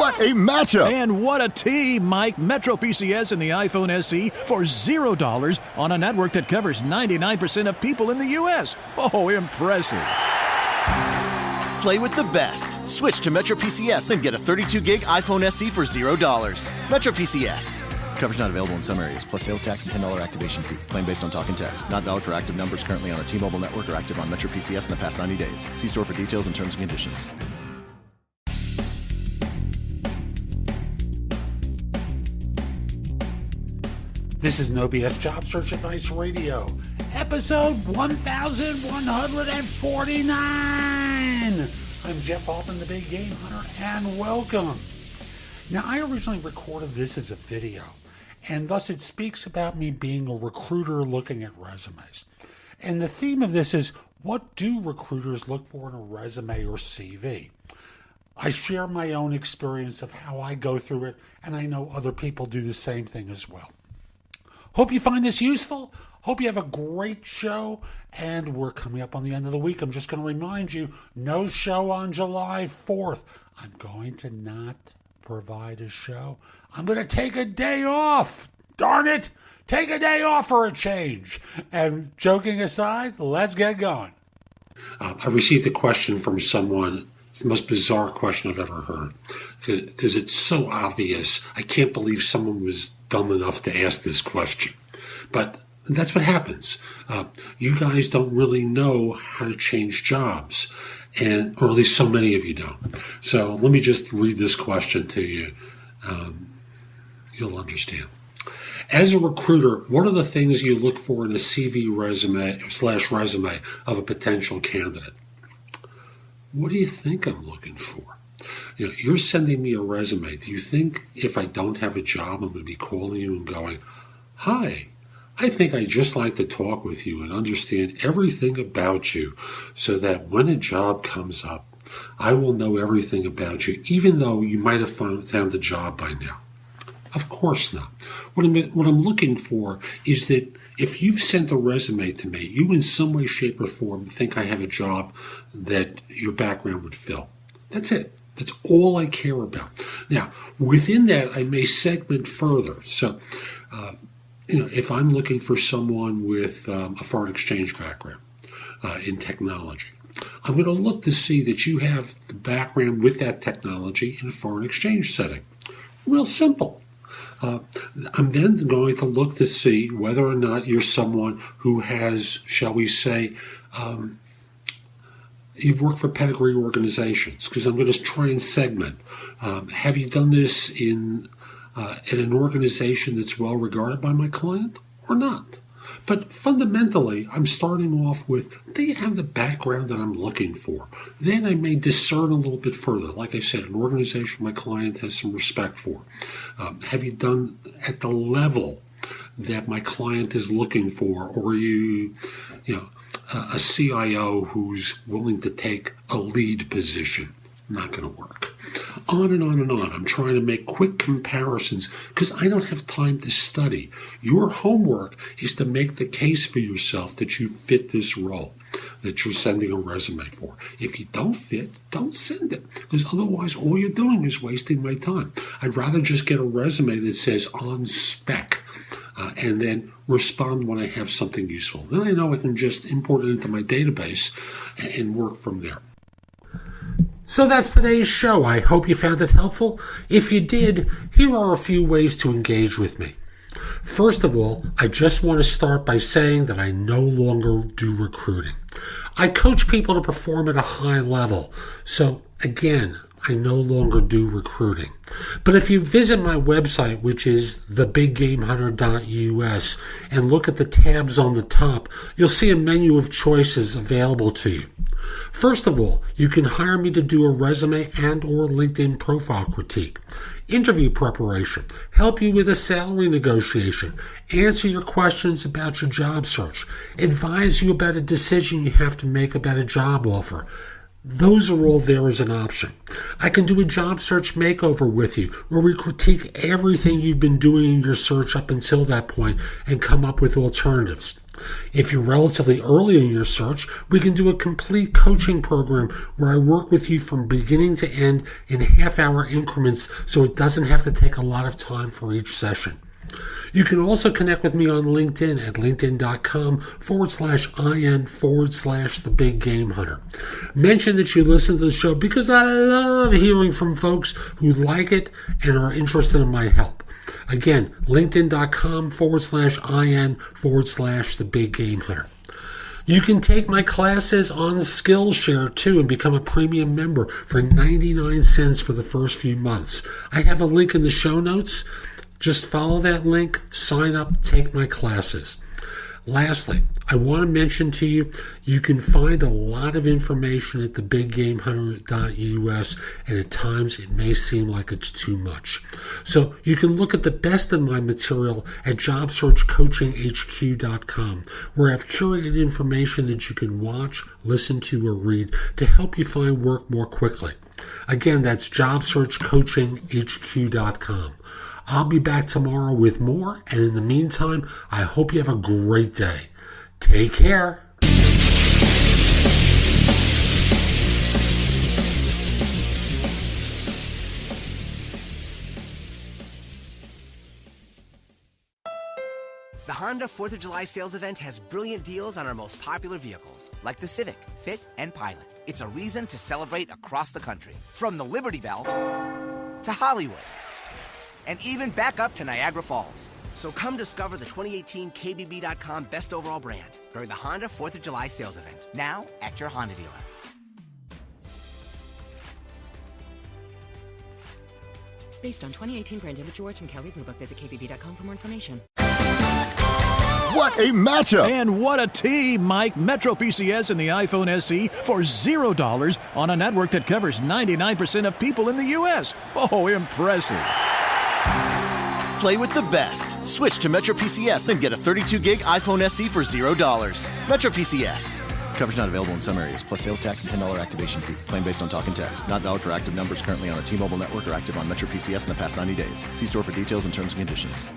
What a matchup! And what a team, Mike. MetroPCS and the iPhone SE for $0 on a network that covers 99% of people in the U.S. Oh, impressive. Play with the best. Switch to MetroPCS and get a 32-gig iPhone SE for $0. MetroPCS. Coverage not available in some areas, plus sales tax and $10 activation fee. Claim based on talk and text. Not valid for active numbers currently on a T-Mobile network or active on MetroPCS in the past 90 days. See store for details and terms and conditions. This is No BS Job Search Advice Radio, episode 1149. I'm Jeff Altman, the Big Game Hunter, and welcome. Now, I originally recorded this as a video, and thus it speaks about me being a recruiter looking at resumes. And the theme of this is, what do recruiters look for in a resume or CV? I share my own experience of how I go through it, and I know other people do the same thing as well. Hope you find this useful. Hope you have a great show. And we're coming up on the end of the week. I'm just going to remind you, no show on July 4th. I'm going to not provide a show. I'm going to take a day off. Darn it. Take a day off for a change. And joking aside, let's get going. I received a question from someone. It's the most bizarre question I've ever heard, because it's so obvious. I can't believe someone was dumb enough to ask this question. But that's what happens. You guys don't really know how to change jobs, or at least so many of you don't. So let me just read this question to you. You'll understand. As a recruiter, what are the things you look for in a CV resume of a potential candidate? What do you think I'm looking for? You're sending me a resume. Do you think if I don't have a job, I'm going to be calling you and going, hi, I think I'd just like to talk with you and understand everything about you so that when a job comes up, I will know everything about you, even though you might have found the job by now? Of course not. What I'm looking for is that if you've sent a resume to me, you in some way, shape, or form think I have a job that your background would fill. That's it. That's all I care about. Now, within that, I may segment further. So, if I'm looking for someone with a foreign exchange background in technology, I'm going to look to see that you have the background with that technology in a foreign exchange setting. Real simple. I'm then going to look to see whether or not you're someone who has, shall we say, you've worked for pedigree organizations, because I'm going to try and segment. Have you done this in an organization that's well regarded by my client or not? But fundamentally, I'm starting off with, do you have the background that I'm looking for? Then I may discern a little bit further. Like I said, an organization my client has some respect for. Have you done at the level that my client is looking for? Or are you a CIO who's willing to take a lead position? Not going to work. On and on and on. I'm trying to make quick comparisons because I don't have time to study. Your homework is to make the case for yourself that you fit this role that you're sending a resume for. If you don't fit, don't send it, because otherwise all you're doing is wasting my time. I'd rather just get a resume that says on spec and then respond when I have something useful. Then I know I can just import it into my database and work from there. So that's today's show. I hope you found it helpful. If you did, here are a few ways to engage with me. First of all, I just want to start by saying that I no longer do recruiting. I coach people to perform at a high level. So again, I no longer do recruiting. But if you visit my website, which is thebiggamehunter.us, and look at the tabs on the top, you'll see a menu of choices available to you. First of all, you can hire me to do a resume and or LinkedIn profile critique, interview preparation, help you with a salary negotiation, answer your questions about your job search, advise you about a decision you have to make about a job offer. Those are all there as an option. I can do a job search makeover with you, where we critique everything you've been doing in your search up until that point and come up with alternatives. If you're relatively early in your search, we can do a complete coaching program where I work with you from beginning to end in half-hour increments so it doesn't have to take a lot of time for each session. You can also connect with me on LinkedIn at linkedin.com/IN/The Big Game Hunter. Mention that you listen to the show because I love hearing from folks who like it and are interested in my help. Again, linkedin.com/IN/The Big Game Hunter. You can take my classes on Skillshare too and become a premium member for 99 cents for the first few months. I have a link in the show notes. Just follow that link, sign up, take my classes. Lastly, I want to mention to you, you can find a lot of information at thebiggamehunter.us, and at times it may seem like it's too much. So you can look at the best of my material at jobsearchcoachinghq.com, where I've curated information that you can watch, listen to, or read to help you find work more quickly. Again, that's jobsearchcoachinghq.com. I'll be back tomorrow with more, and in the meantime, I hope you have a great day. Take care. The Honda 4th of July sales event has brilliant deals on our most popular vehicles, like the Civic, Fit, and Pilot. It's a reason to celebrate across the country, from the Liberty Bell to Hollywood, and even back up to Niagara Falls. So come discover the 2018 KBB.com Best Overall Brand during the Honda 4th of July sales event, now at your Honda dealer. Based on 2018 brand image awards from Kelley Blue Book, visit KBB.com for more information. What a matchup! And what a team, Mike. MetroPCS and the iPhone SE for $0 on a network that covers 99% of people in the U.S. Oh, impressive. Play with the best. Switch to MetroPCS and get a 32-gig iPhone SE for $0. MetroPCS. Coverage not available in some areas, plus sales tax and $10 activation fee. Claim based on talk and text. Not valid for active numbers currently on a T-Mobile network or active on MetroPCS in the past 90 days. See store for details and terms and conditions.